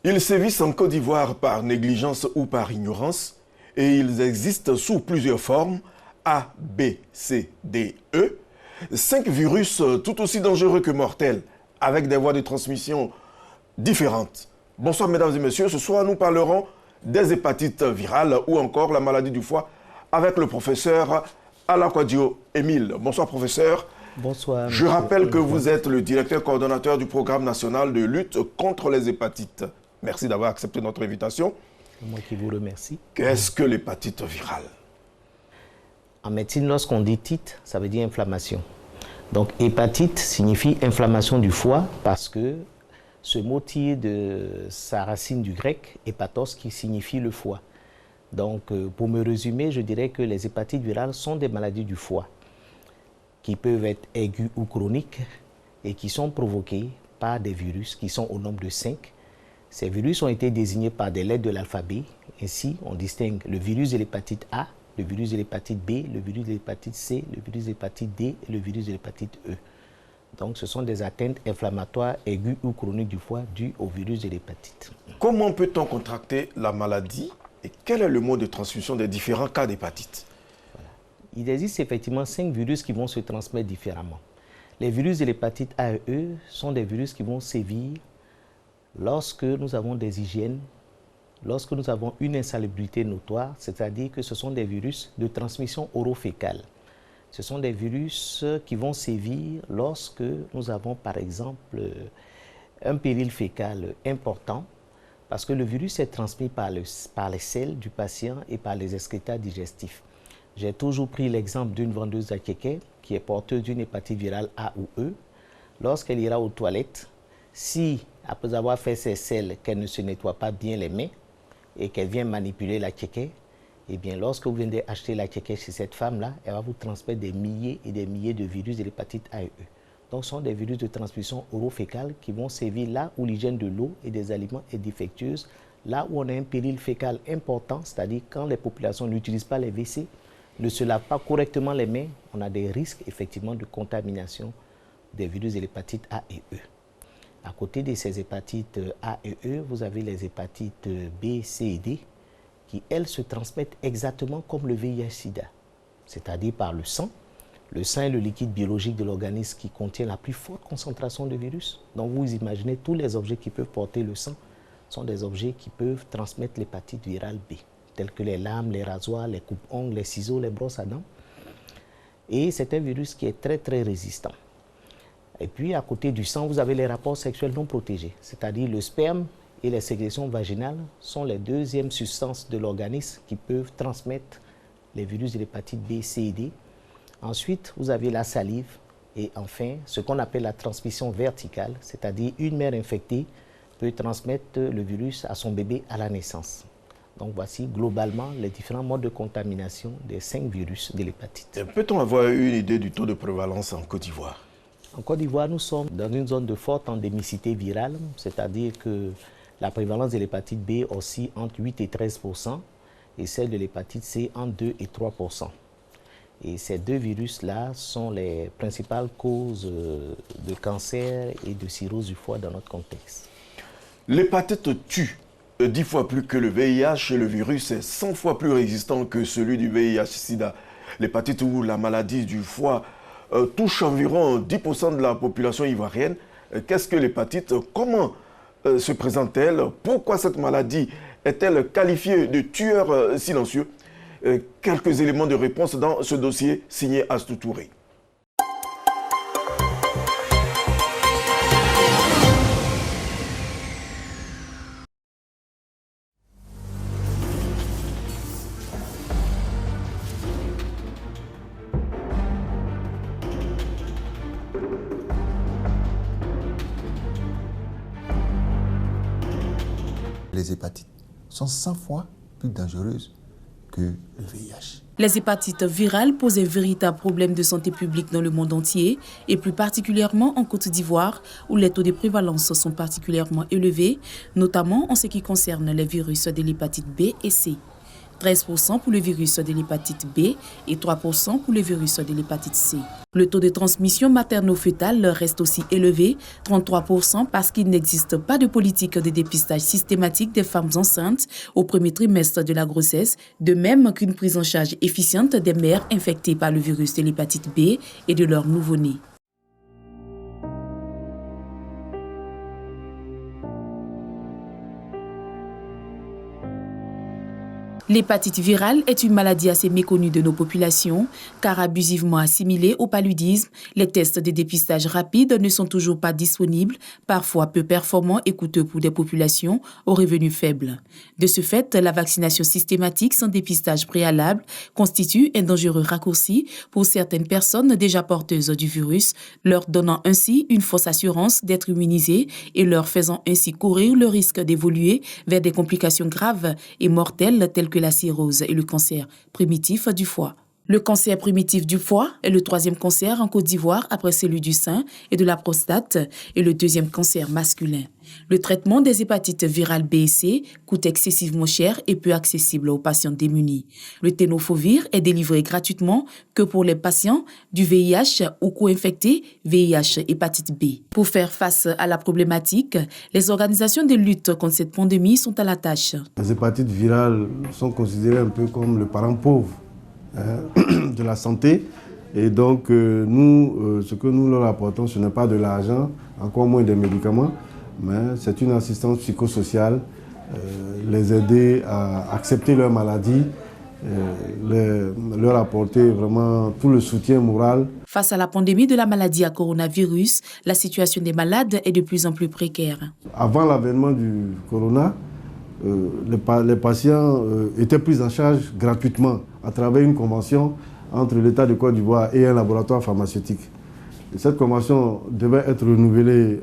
Ils sévissent en Côte d'Ivoire par négligence ou par ignorance et ils existent sous plusieurs formes A, B, C, D, E. 5 virus tout aussi dangereux que mortels avec des voies de transmission différentes. Bonsoir mesdames et messieurs, ce soir nous parlerons des hépatites virales ou encore la maladie du foie avec le professeur Alakwadio Émile. Bonsoir professeur. Bonsoir. Je rappelle que vous êtes le directeur coordonnateur du programme national de lutte contre les hépatites. Merci d'avoir accepté notre invitation. C'est moi qui vous remercie. Qu'est-ce que l'hépatite virale? En médecine, lorsqu'on dit tite, ça veut dire inflammation. Donc hépatite signifie inflammation du foie parce que ce mot tire de sa racine du grec, hépatos, qui signifie le foie. Donc pour me résumer, je dirais que les hépatites virales sont des maladies du foie qui peuvent être aiguës ou chroniques et qui sont provoquées par des virus qui sont au nombre de 5. Ces virus ont été désignés par des lettres de l'alphabet. Ainsi, on distingue le virus de l'hépatite A, le virus de l'hépatite B, le virus de l'hépatite C, le virus de l'hépatite D et le virus de l'hépatite E. Donc, ce sont des atteintes inflammatoires aiguës ou chroniques du foie dues au virus de l'hépatite. Comment peut-on contracter la maladie et quel est le mode de transmission des différents cas d'hépatite? Il existe effectivement 5 virus qui vont se transmettre différemment. Les virus de l'hépatite A et E sont des virus qui vont sévir lorsque nous avons des hygiènes, lorsque nous avons une insalubrité notoire, c'est-à-dire que ce sont des virus de transmission orofécale. Ce sont des virus qui vont sévir lorsque nous avons par exemple un péril fécal important, parce que le virus est transmis par les selles du patient et par les excréta digestifs. J'ai toujours pris l'exemple d'une vendeuse à kéké qui est porteuse d'une hépatite virale A ou E. Lorsqu'elle ira aux toilettes, si après avoir fait ses selles, qu'elle ne se nettoie pas bien les mains et qu'elle vient manipuler la kéké, eh bien lorsque vous venez acheter la kéké chez cette femme-là, elle va vous transmettre des milliers et des milliers de virus de l'hépatite A et E. Donc ce sont des virus de transmission orofécale qui vont sévir là où l'hygiène de l'eau et des aliments est défectueuse, là où on a un péril fécal important, c'est-à-dire quand les populations n'utilisent pas les WC, ne se lavent pas correctement les mains, on a des risques effectivement de contamination des virus de l'hépatite A et E. À côté de ces hépatites A et E, vous avez les hépatites B, C et D qui, elles, se transmettent exactement comme le VIH-Sida, c'est-à-dire par le sang. Le sang est le liquide biologique de l'organisme qui contient la plus forte concentration de virus. Donc vous imaginez tous les objets qui peuvent porter le sang sont des objets qui peuvent transmettre l'hépatite virale B, tels que les lames, les rasoirs, les coupes-ongles, les ciseaux, les brosses à dents. Et c'est un virus qui est très très résistant. Et puis à côté du sang, vous avez les rapports sexuels non protégés, c'est-à-dire le sperme et les sécrétions vaginales sont les deuxièmes substances de l'organisme qui peuvent transmettre les virus de l'hépatite B, C et D. Ensuite, vous avez la salive et enfin ce qu'on appelle la transmission verticale, c'est-à-dire une mère infectée peut transmettre le virus à son bébé à la naissance. Donc voici globalement les différents modes de contamination des 5 virus de l'hépatite. Peut-on avoir une idée du taux de prévalence en Côte d'Ivoire? En Côte d'Ivoire, nous sommes dans une zone de forte endémicité virale, c'est-à-dire que la prévalence de l'hépatite B oscille entre 8 et 13% et celle de l'hépatite C entre 2 et 3%. Et ces deux virus-là sont les principales causes de cancer et de cirrhose du foie dans notre contexte. L'hépatite tue 10 fois plus que le VIH et le virus est 100 fois plus résistant que celui du VIH-Sida. L'hépatite ou la maladie du foie touche environ 10% de la population ivoirienne. Qu'est-ce que l'hépatite? Comment se présente-t-elle? Pourquoi cette maladie est-elle qualifiée de tueur silencieux? Quelques éléments de réponse dans ce dossier signé Astou Touré. Les hépatites sont 100 fois plus dangereuses que le VIH. Les hépatites virales posent un véritable problème de santé publique dans le monde entier et plus particulièrement en Côte d'Ivoire où les taux de prévalence sont particulièrement élevés, notamment en ce qui concerne les virus de l'hépatite B et C. 13% pour le virus de l'hépatite B et 3% pour le virus de l'hépatite C. Le taux de transmission materno-fœtale reste aussi élevé, 33%, parce qu'il n'existe pas de politique de dépistage systématique des femmes enceintes au premier trimestre de la grossesse, de même qu'une prise en charge efficiente des mères infectées par le virus de l'hépatite B et de leurs nouveau-nés. L'hépatite virale est une maladie assez méconnue de nos populations, car abusivement assimilée au paludisme, les tests de dépistage rapides ne sont toujours pas disponibles, parfois peu performants et coûteux pour des populations aux revenus faibles. De ce fait, la vaccination systématique sans dépistage préalable constitue un dangereux raccourci pour certaines personnes déjà porteuses du virus, leur donnant ainsi une fausse assurance d'être immunisées et leur faisant ainsi courir le risque d'évoluer vers des complications graves et mortelles telles que la cirrhose et le cancer primitif du foie. Le cancer primitif du foie est le troisième cancer en Côte d'Ivoire après celui du sein et de la prostate et le deuxième cancer masculin. Le traitement des hépatites virales B et C coûte excessivement cher et peu accessible aux patients démunis. Le tenofovir est délivré gratuitement que pour les patients du VIH ou co-infectés VIH hépatite B. Pour faire face à la problématique, les organisations de lutte contre cette pandémie sont à la tâche. Les hépatites virales sont considérées un peu comme le parent pauvre de la santé. Et donc, ce que nous leur apportons, ce n'est pas de l'argent, encore moins des médicaments, mais c'est une assistance psychosociale, les aider à accepter leur maladie, leur apporter vraiment tout le soutien moral. Face à la pandémie de la maladie à coronavirus, la situation des malades est de plus en plus précaire. Avant l'avènement du corona, les patients étaient pris en charge gratuitement à travers une convention entre l'État de Côte d'Ivoire et un laboratoire pharmaceutique. Cette convention devait être renouvelée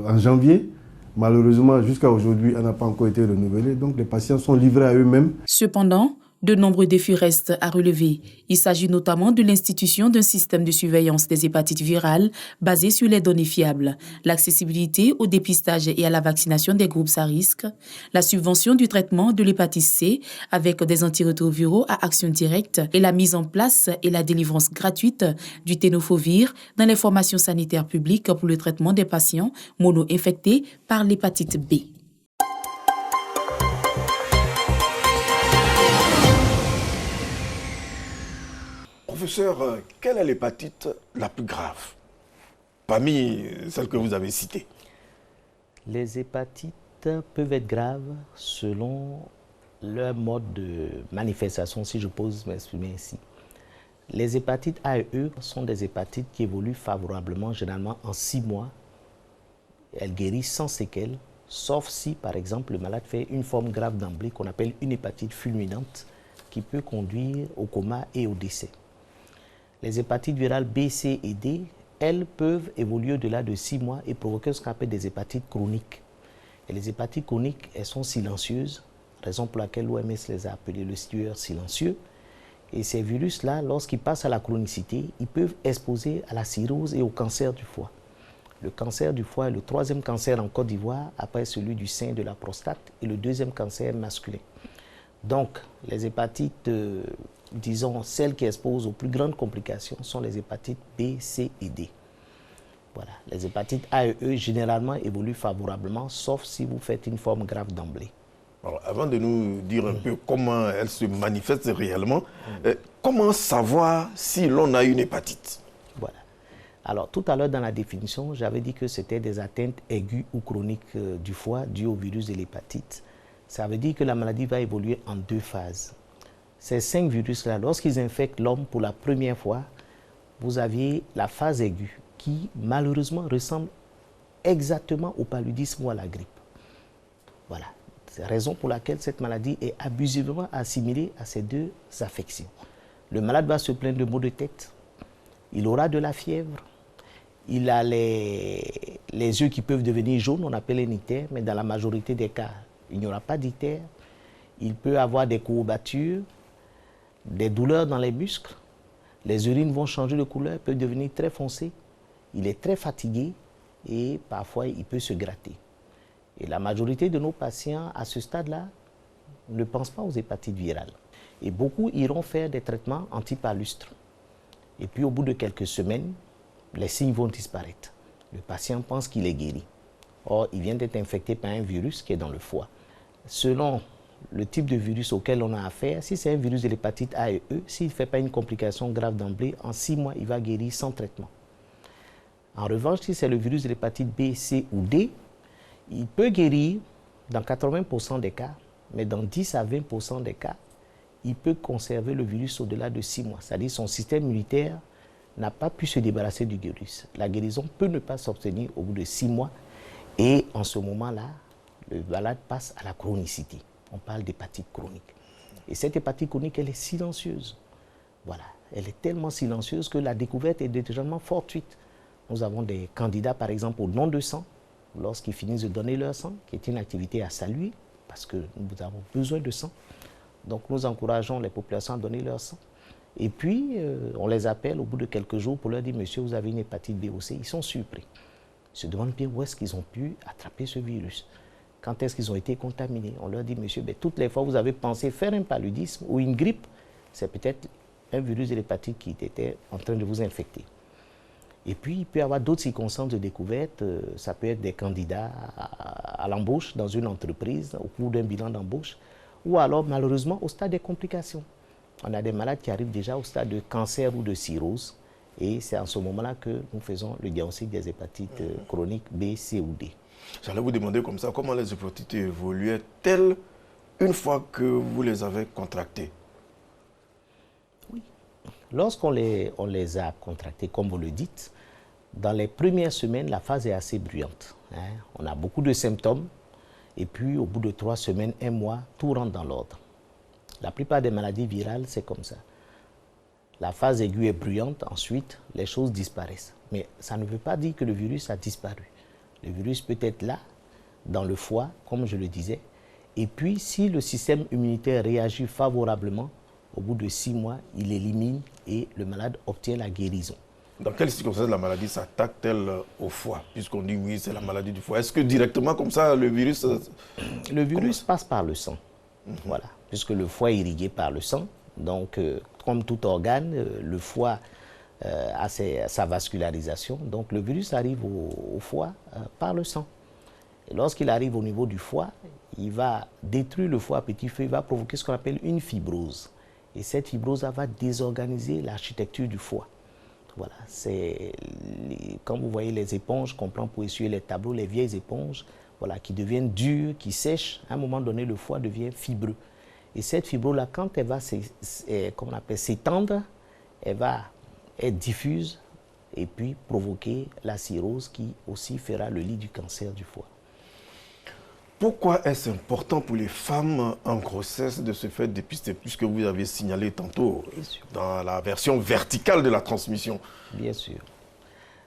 en janvier. Malheureusement, jusqu'à aujourd'hui, elle n'a pas encore été renouvelée. Donc les patients sont livrés à eux-mêmes. Cependant, de nombreux défis restent à relever. Il s'agit notamment de l'institution d'un système de surveillance des hépatites virales basé sur les données fiables, l'accessibilité au dépistage et à la vaccination des groupes à risque, la subvention du traitement de l'hépatite C avec des antirétroviraux à action directe et la mise en place et la délivrance gratuite du tenofovir dans les formations sanitaires publiques pour le traitement des patients mono-infectés par l'hépatite B. Professeur, quelle est l'hépatite la plus grave parmi celles que vous avez citées? Les hépatites peuvent être graves selon leur mode de manifestation, si je pose m'exprimer ainsi. Les hépatites A et E sont des hépatites qui évoluent favorablement, généralement en 6 mois. Elles guérissent sans séquelles, sauf si, par exemple, le malade fait une forme grave d'emblée qu'on appelle une hépatite fulminante qui peut conduire au coma et au décès. Les hépatites virales B, C et D, elles peuvent évoluer au-delà de 6 mois et provoquer ce qu'on appelle des hépatites chroniques. Et les hépatites chroniques, elles sont silencieuses, raison pour laquelle l'OMS les a appelées le tueur silencieux. Et ces virus-là, lorsqu'ils passent à la chronicité, ils peuvent exposer à la cirrhose et au cancer du foie. Le cancer du foie est le 3e cancer en Côte d'Ivoire, après celui du sein et de la prostate, et le 2e cancer masculin. Donc, les hépatites, disons, celles qui exposent aux plus grandes complications sont les hépatites B, C et D. Voilà. Les hépatites A et E, généralement, évoluent favorablement, sauf si vous faites une forme grave d'emblée. Alors, avant de nous dire un peu comment elles se manifestent réellement, comment savoir si l'on a une hépatite? Voilà. Alors, tout à l'heure, dans la définition, j'avais dit que c'était des atteintes aiguës ou chroniques du foie dues au virus de l'hépatite. Ça veut dire que la maladie va évoluer en 2 phases. Ces 5 virus-là, lorsqu'ils infectent l'homme pour la première fois, vous aviez la phase aiguë qui, malheureusement, ressemble exactement au paludisme ou à la grippe. Voilà. C'est la raison pour laquelle cette maladie est abusivement assimilée à ces 2 affections. Le malade va se plaindre de maux de tête, il aura de la fièvre, il a les yeux qui peuvent devenir jaunes, on appelle les ictères, mais dans la majorité des cas, il n'y aura pas d'ictères. Il peut avoir des courbatures, des douleurs dans les muscles, les urines vont changer de couleur, peuvent devenir très foncées, il est très fatigué et parfois il peut se gratter. Et la majorité de nos patients à ce stade-là ne pensent pas aux hépatites virales. Et beaucoup iront faire des traitements antipalustres. Et puis au bout de quelques semaines, les signes vont disparaître. Le patient pense qu'il est guéri. Or, il vient d'être infecté par un virus qui est dans le foie. Selon le type de virus auquel on a affaire, si c'est un virus de l'hépatite A et E, s'il ne fait pas une complication grave d'emblée, en 6 mois, il va guérir sans traitement. En revanche, si c'est le virus de l'hépatite B, C ou D, il peut guérir dans 80% des cas, mais dans 10 à 20% des cas, il peut conserver le virus au-delà de 6 mois. C'est-à-dire que son système immunitaire n'a pas pu se débarrasser du virus. La guérison peut ne pas s'obtenir au bout de 6 mois et en ce moment-là, le malade passe à la chronicité. On parle d'hépatite chronique. Et cette hépatite chronique, elle est silencieuse. Voilà, elle est tellement silencieuse que la découverte est déjà fortuite. Nous avons des candidats, par exemple, au don de sang, lorsqu'ils finissent de donner leur sang, qui est une activité à saluer, parce que nous avons besoin de sang. Donc nous encourageons les populations à donner leur sang. Et puis, on les appelle au bout de quelques jours pour leur dire « Monsieur, vous avez une hépatite B ou C ». Ils sont surpris. Ils se demandent bien où est-ce qu'ils ont pu attraper ce virus. Quand est-ce qu'ils ont été contaminés? On leur dit « Monsieur, toutes les fois vous avez pensé faire un paludisme ou une grippe, c'est peut-être un virus de l'hépatite qui était en train de vous infecter ». Et puis, il peut y avoir d'autres circonstances de découverte. Ça peut être des candidats à l'embauche dans une entreprise au cours d'un bilan d'embauche, ou alors, malheureusement, au stade des complications. On a des malades qui arrivent déjà au stade de cancer ou de cirrhose, et c'est en ce moment-là que nous faisons le diagnostic des hépatites chroniques B, C ou D. J'allais vous demander comme ça, comment les hépatites évoluaient-elles une fois que vous les avez contractées? Oui. Lorsqu'on les a contractées, comme vous le dites, dans les premières semaines, la phase est assez bruyante. On a beaucoup de symptômes, et puis au bout de 3 semaines, 1 mois, tout rentre dans l'ordre. La plupart des maladies virales, c'est comme ça. La phase aiguë est bruyante, ensuite, les choses disparaissent. Mais ça ne veut pas dire que le virus a disparu. Le virus peut être là, dans le foie, comme je le disais. Et puis, si le système immunitaire réagit favorablement, au bout de 6 mois, il élimine et le malade obtient la guérison. Dans quelles circonstances la maladie s'attaque-t-elle au foie? Puisqu'on dit oui, c'est la maladie du foie. Est-ce que directement comme ça, le virus... Le virus passe par le sang. Voilà, puisque le foie est irrigué par le sang. Donc, comme tout organe, le foie a sa vascularisation. Donc, le virus arrive au foie par le sang. Et lorsqu'il arrive au niveau du foie, il va détruire le foie à petit feu, il va provoquer ce qu'on appelle une fibrose. Et cette fibrose va désorganiser l'architecture du foie. Voilà, quand vous voyez les éponges qu'on prend pour essuyer les tableaux, les vieilles éponges, voilà, qui deviennent dures, qui sèchent, à un moment donné, le foie devient fibreux. Et cette fibrose-là, quand elle va s'étendre, elle va être diffuse et puis provoquer la cirrhose qui aussi fera le lit du cancer du foie. Pourquoi est-ce important pour les femmes en grossesse de se faire dépister, puisque vous avez signalé tantôt dans la version verticale de la transmission? Bien sûr.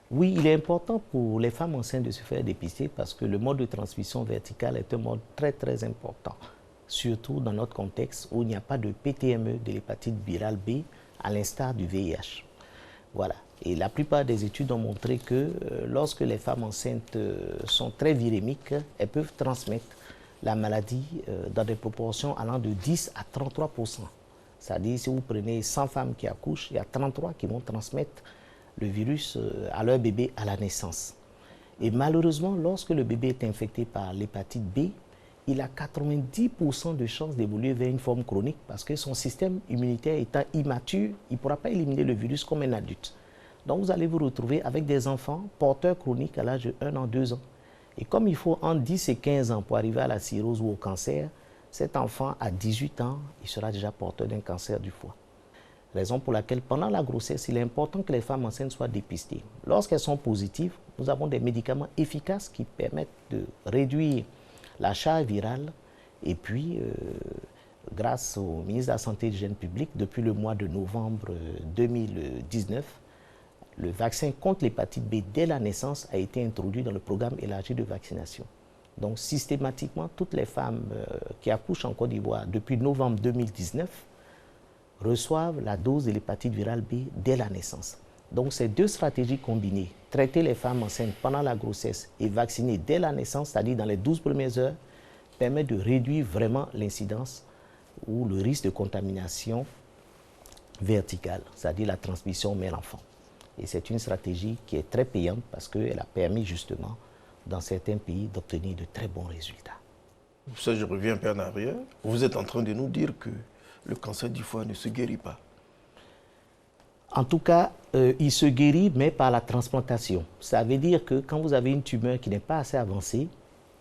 Oui, il est important pour les femmes enceintes de se faire dépister parce que le mode de transmission verticale est un mode très très important, surtout dans notre contexte où il n'y a pas de PTME de l'hépatite virale B à l'instar du VIH. Voilà. Et la plupart des études ont montré que lorsque les femmes enceintes sont très virémiques, elles peuvent transmettre la maladie dans des proportions allant de 10 à 33%. C'est-à-dire, si vous prenez 100 femmes qui accouchent, il y a 33 qui vont transmettre le virus à leur bébé à la naissance. Et malheureusement, lorsque le bébé est infecté par l'hépatite B, il a 90% de chances d'évoluer vers une forme chronique parce que son système immunitaire étant immature, il ne pourra pas éliminer le virus comme un adulte. Donc vous allez vous retrouver avec des enfants porteurs chroniques à l'âge de 1 an, 2 ans. Et comme il faut entre 10 et 15 ans pour arriver à la cirrhose ou au cancer, cet enfant à 18 ans, il sera déjà porteur d'un cancer du foie. Raison pour laquelle pendant la grossesse, il est important que les femmes enceintes soient dépistées. Lorsqu'elles sont positives, nous avons des médicaments efficaces qui permettent de réduire la charge virale. Et puis, grâce au ministre de la Santé et de l'Hygiène publique, depuis le mois de novembre 2019, le vaccin contre l'hépatite B dès la naissance a été introduit dans le programme élargi de vaccination. Donc, systématiquement, toutes les femmes qui accouchent en Côte d'Ivoire depuis novembre 2019 reçoivent la dose de l'hépatite virale B dès la naissance. Donc, ces deux stratégies combinées, traiter les femmes enceintes pendant la grossesse et vacciner dès la naissance, c'est-à-dire dans les 12 premières heures, permettent de réduire vraiment l'incidence ou le risque de contamination verticale, c'est-à-dire la transmission mère-enfant. Et c'est une stratégie qui est très payante parce qu'elle a permis justement, dans certains pays, d'obtenir de très bons résultats. Ça, je reviens un peu en arrière. Vous êtes en train de nous dire que le cancer du foie ne se guérit pas. En tout cas, il se guérit, mais par la transplantation. Ça veut dire que quand vous avez une tumeur qui n'est pas assez avancée,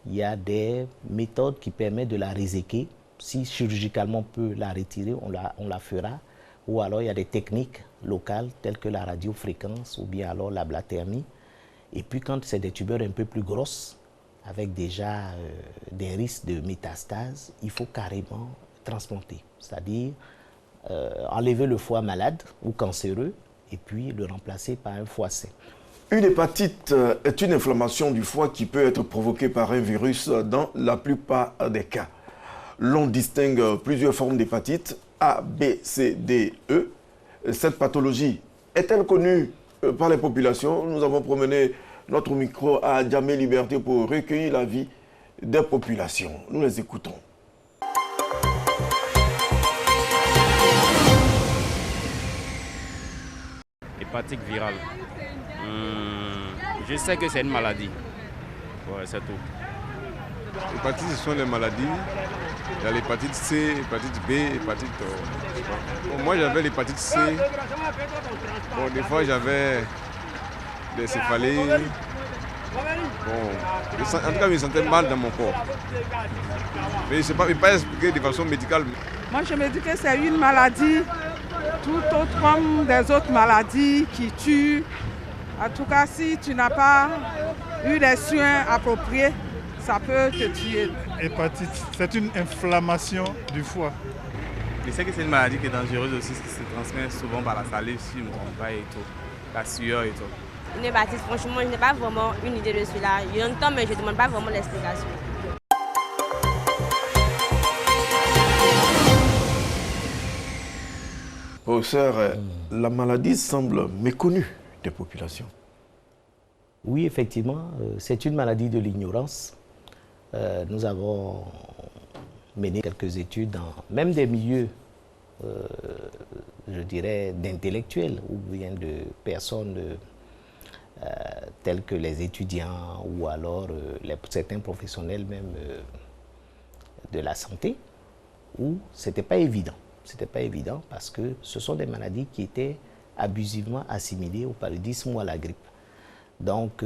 il y a des méthodes qui permettent de la réséquer. Si chirurgicalement on peut la retirer, on la fera. Ou alors il y a des techniques locales telles que la radiofréquence ou bien alors la blathermie. Et puis quand c'est des tumeurs un peu plus grosses, avec déjà des risques de métastase, il faut carrément transplanter. C'est-à-dire enlever le foie malade ou cancéreux et puis le remplacer par un foie sain. Une hépatite est une inflammation du foie qui peut être provoquée par un virus dans la plupart des cas. L'on distingue plusieurs formes d'hépatite, A, B, C, D, E. Cette pathologie est-elle connue par les populations? Nous avons promené notre micro à Djamé Liberté pour recueillir l'avis des populations. Nous les écoutons. Hépatite virale. Je sais que c'est une maladie. Ouais, c'est tout. L'hépatite, ce sont les maladies. Il y a l'hépatite C, l'hépatite B, l'hépatite... Bon, moi, j'avais l'hépatite C. Bon, des fois, j'avais des céphalées. Bon, en tout cas, je me sentais mal dans mon corps. Mais je ne peux pas expliquer de façon médicale. Moi, je me dis que c'est une maladie, tout autre comme des autres maladies qui tuent. En tout cas, si tu n'as pas eu les soins appropriés, ça peut te tuer. Hépatite, c'est une inflammation du foie. Je sais que c'est une maladie qui est dangereuse aussi, qui se transmet souvent par la salive, si je ne me trompe pas, et tout, la sueur et tout. Une hépatite, franchement, je n'ai pas vraiment une idée de cela. J'entends, mais je ne demande pas vraiment l'explication. Professeur, la maladie semble méconnue des populations. Oui, effectivement, c'est une maladie de l'ignorance. Nous avons mené quelques études dans même des milieux, je dirais, d'intellectuels ou bien de personnes tels que les étudiants ou alors certains professionnels même de la santé, où ce n'était pas évident. C'était pas évident parce que ce sont des maladies qui étaient abusivement assimilées au paludisme ou à la grippe. Donc,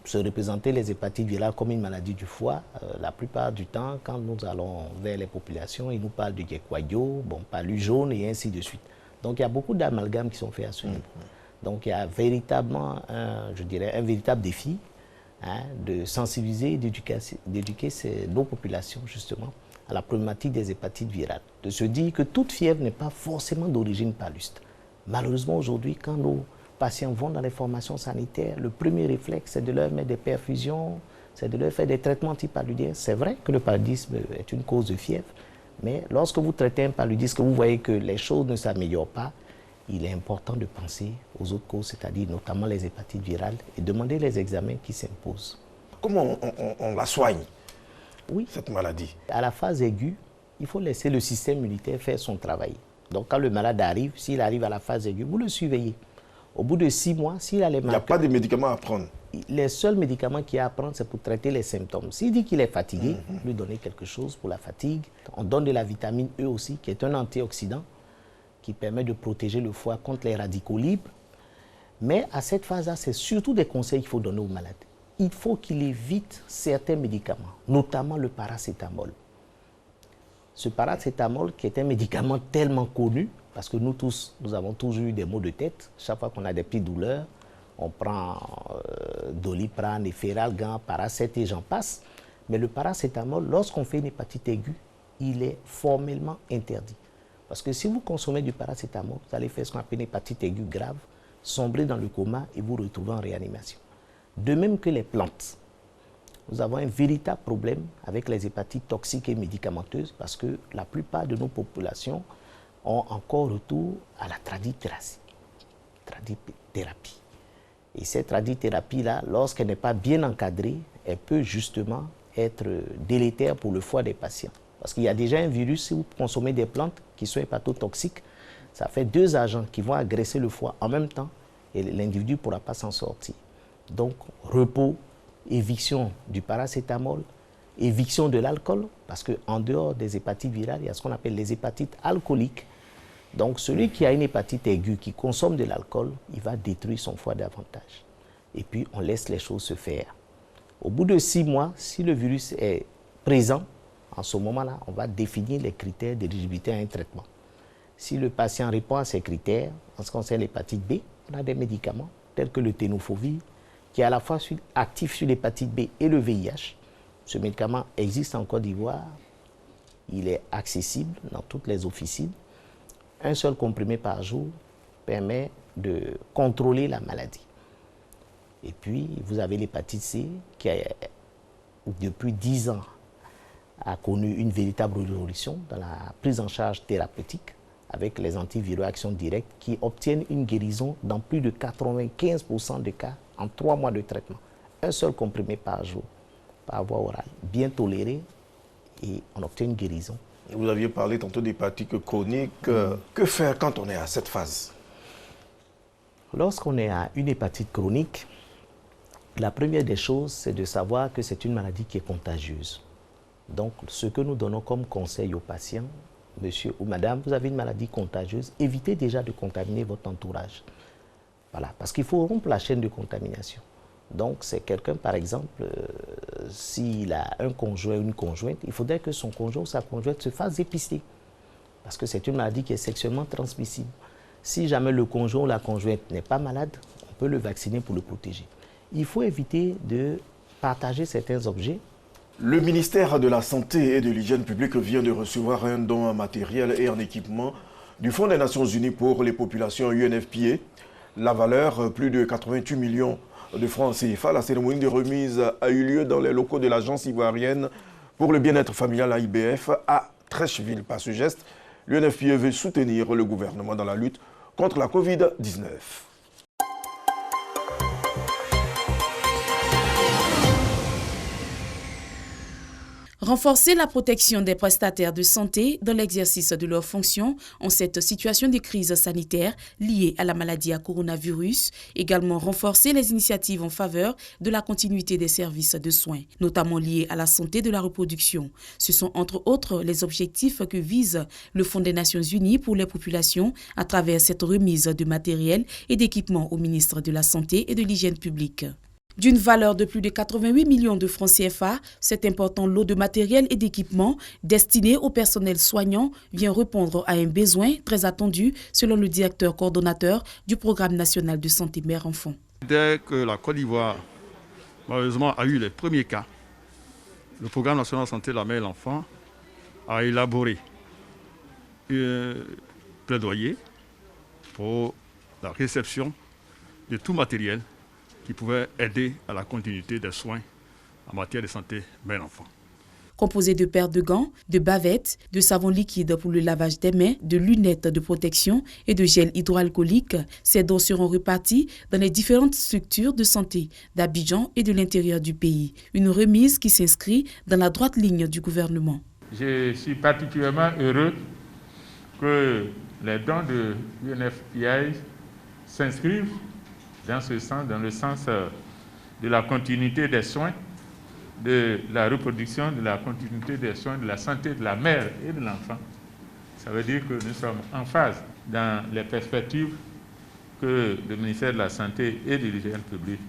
se représenter les hépatites virales comme une maladie du foie, la plupart du temps, quand nous allons vers les populations, ils nous parlent du guéquadio, bon, palu jaune et ainsi de suite. Donc, il y a beaucoup d'amalgames qui sont faits à ce niveau. Donc, il y a véritablement, je dirais, un véritable défi de sensibiliser et d'éduquer nos populations, justement, à la problématique des hépatites virales. De se dire que toute fièvre n'est pas forcément d'origine paluste. Malheureusement, aujourd'hui, quand nos patients vont dans les formations sanitaires, le premier réflexe, c'est de leur mettre des perfusions, c'est de leur faire des traitements antipaludiens. C'est vrai que le paludisme est une cause de fièvre, mais lorsque vous traitez un paludisme, que vous voyez que les choses ne s'améliorent pas, il est important de penser aux autres causes, c'est-à-dire notamment les hépatites virales, et demander les examens qui s'imposent. Comment on la soigne, oui, cette maladie? À la phase aiguë, il faut laisser le système immunitaire faire son travail. Donc quand le malade arrive, s'il arrive à la phase aiguë, vous le surveillez. Au bout de 6 mois, s'il a les marqueurs... Il n'y a pas de médicaments à prendre? Les seuls médicaments qu'il y a à prendre, c'est pour traiter les symptômes. S'il dit qu'il est fatigué, lui donner quelque chose pour la fatigue. On donne de la vitamine E aussi, qui est un antioxydant, qui permet de protéger le foie contre les radicaux libres. Mais à cette phase-là, c'est surtout des conseils qu'il faut donner aux malades. Il faut qu'il évite certains médicaments, notamment le paracétamol. Ce paracétamol, qui est un médicament tellement connu, parce que nous tous, nous avons toujours eu des maux de tête. Chaque fois qu'on a des petites douleurs, on prend Doliprane, Efferalgan, Paracet et j'en passe. Mais le paracétamol, lorsqu'on fait une hépatite aiguë, il est formellement interdit. Parce que si vous consommez du paracétamol, vous allez faire ce qu'on appelle une hépatite aiguë grave, sombrer dans le coma et vous retrouver en réanimation. De même que les plantes. Nous avons un véritable problème avec les hépatites toxiques et médicamenteuses parce que la plupart de nos populations ont encore retour à la tradithérapie. Et cette tradithérapie-là, lorsqu'elle n'est pas bien encadrée, elle peut justement être délétère pour le foie des patients. Parce qu'il y a déjà un virus, si vous consommez des plantes qui sont hépatotoxiques, ça fait 2 agents qui vont agresser le foie en même temps et l'individu ne pourra pas s'en sortir. Donc, repos, éviction du paracétamol, éviction de l'alcool, parce qu'en dehors des hépatites virales, il y a ce qu'on appelle les hépatites alcooliques. Donc, celui qui a une hépatite aiguë, qui consomme de l'alcool, il va détruire son foie davantage. Et puis, on laisse les choses se faire. Au bout de 6 mois, si le virus est présent, en ce moment-là, on va définir les critères d'éligibilité à un traitement. Si le patient répond à ces critères, en ce qui concerne l'hépatite B, on a des médicaments tels que le tenofovir, qui est à la fois actif sur l'hépatite B et le VIH. Ce médicament existe en Côte d'Ivoire, il est accessible dans toutes les officines. Un seul comprimé par jour permet de contrôler la maladie. Et puis, vous avez l'hépatite C qui, depuis 10 ans, a connu une véritable révolution dans la prise en charge thérapeutique avec les antiviraux à action directe qui obtiennent une guérison dans plus de 95% des cas en 3 mois de traitement. Un seul comprimé par jour, par voie orale, bien toléré, et on obtient une guérison. Vous aviez parlé tantôt d'hépatite chronique. Que faire quand on est à cette phase? Lorsqu'on est à une hépatite chronique, la première des choses, c'est de savoir que c'est une maladie qui est contagieuse. Donc, ce que nous donnons comme conseil aux patients, monsieur ou madame, vous avez une maladie contagieuse, évitez déjà de contaminer votre entourage. Voilà, parce qu'il faut rompre la chaîne de contamination. Donc, c'est quelqu'un, par exemple, s'il a un conjoint ou une conjointe, il faudrait que son conjoint ou sa conjointe se fasse dépister. Parce que c'est une maladie qui est sexuellement transmissible. Si jamais le conjoint ou la conjointe n'est pas malade, on peut le vacciner pour le protéger. Il faut éviter de partager certains objets. Le ministère de la Santé et de l'Hygiène publique vient de recevoir un don en matériel et en équipement du Fonds des Nations Unies pour les populations UNFPA. La valeur, plus de 88 millions de francs CFA. La cérémonie de remise a eu lieu dans les locaux de l'Agence ivoirienne pour le bien-être familial AIBF à Trècheville. Par ce geste, l'UNFPA veut soutenir le gouvernement dans la lutte contre la Covid-19. Renforcer la protection des prestataires de santé dans l'exercice de leurs fonctions en cette situation de crise sanitaire liée à la maladie à coronavirus. Également renforcer les initiatives en faveur de la continuité des services de soins, notamment liés à la santé de la reproduction. Ce sont entre autres les objectifs que vise le Fonds des Nations Unies pour les populations à travers cette remise de matériel et d'équipement au ministre de la Santé et de l'Hygiène publique. D'une valeur de plus de 88 millions de francs CFA, cet important lot de matériel et d'équipement destiné au personnel soignant vient répondre à un besoin très attendu selon le directeur coordonnateur du Programme national de santé mère-enfant. Dès que la Côte d'Ivoire, malheureusement, a eu les premiers cas, le Programme national de santé de la mère et l'enfant a élaboré un plaidoyer pour la réception de tout matériel qui pouvait aider à la continuité des soins en matière de santé mère-enfant. Composé de paires de gants, de bavettes, de savon liquide pour le lavage des mains, de lunettes de protection et de gel hydroalcoolique, ces dons seront repartis dans les différentes structures de santé d'Abidjan et de l'intérieur du pays. Une remise qui s'inscrit dans la droite ligne du gouvernement. Je suis particulièrement heureux que les dons de l'UNFPA s'inscrivent dans ce sens, dans le sens de la continuité des soins, de la reproduction, de la continuité des soins, de la santé de la mère et de l'enfant. Ça veut dire que nous sommes en phase dans les perspectives que le ministère de la Santé et de l'Hygiène publique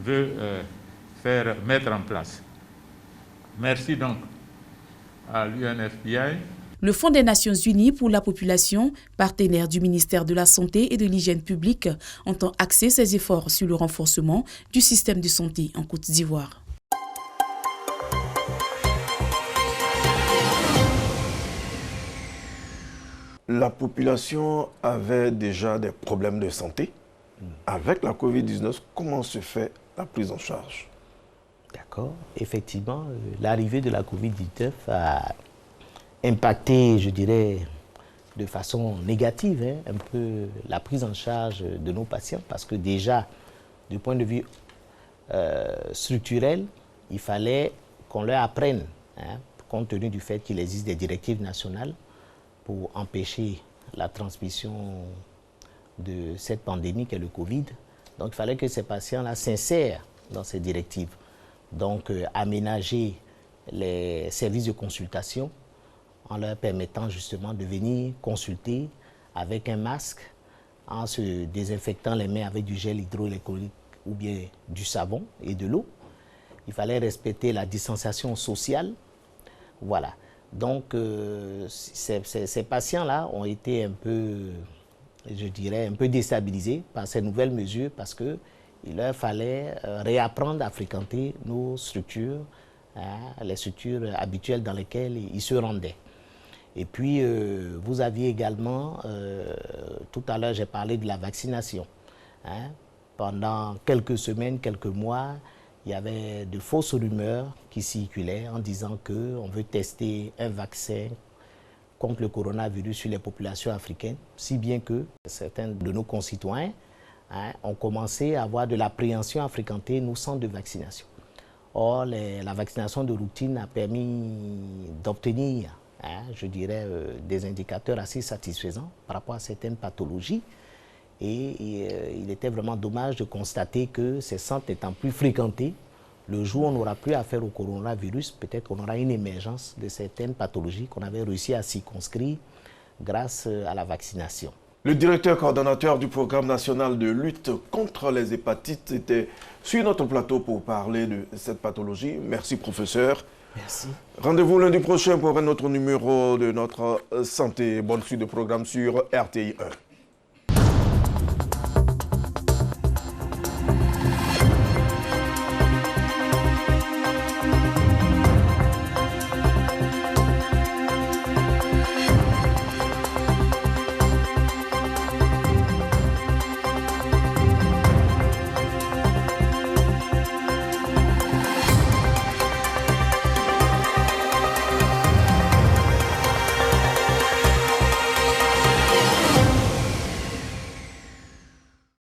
veut faire mettre en place. Merci donc à l'UNFPA. Le Fonds des Nations Unies pour la population, partenaire du ministère de la Santé et de l'Hygiène publique, entend axer ses efforts sur le renforcement du système de santé en Côte d'Ivoire. La population avait déjà des problèmes de santé. Avec la Covid-19, comment se fait la prise en charge? D'accord. Effectivement, l'arrivée de la Covid-19 a impacté, je dirais, de façon négative, un peu la prise en charge de nos patients, parce que déjà, du point de vue structurel, il fallait qu'on leur apprenne hein, compte tenu du fait qu'il existe des directives nationales pour empêcher la transmission de cette pandémie qu'est le Covid. Donc il fallait que ces patients-là s'insèrent dans ces directives. Donc aménager les services de consultation en leur permettant justement de venir consulter avec un masque, en se désinfectant les mains avec du gel hydroalcoolique ou bien du savon et de l'eau. Il fallait respecter la distanciation sociale. Voilà. Donc, ces patients-là ont été un peu, je dirais, un peu déstabilisés par ces nouvelles mesures parce qu'il leur fallait réapprendre à fréquenter nos structures, hein, les structures habituelles dans lesquelles ils se rendaient. Et puis, vous aviez également, tout à l'heure, j'ai parlé de la vaccination. Hein. Pendant quelques semaines, quelques mois, il y avait de fausses rumeurs qui circulaient en disant qu'on veut tester un vaccin contre le coronavirus sur les populations africaines, si bien que certains de nos concitoyens, hein, ont commencé à avoir de l'appréhension à fréquenter nos centres de vaccination. Or, la vaccination de routine a permis d'obtenir, hein, je dirais, des indicateurs assez satisfaisants par rapport à certaines pathologies. Et il était vraiment dommage de constater que ces centres n'étant plus fréquentés, le jour où on n'aura plus affaire au coronavirus, peut-être qu'on aura une émergence de certaines pathologies qu'on avait réussi à circonscrire grâce à la vaccination. Le directeur coordonnateur du programme national de lutte contre les hépatites était sur notre plateau pour parler de cette pathologie. Merci professeur. Merci. Rendez-vous lundi prochain pour un autre numéro de notre santé. Bonne suite de programme sur RTI 1.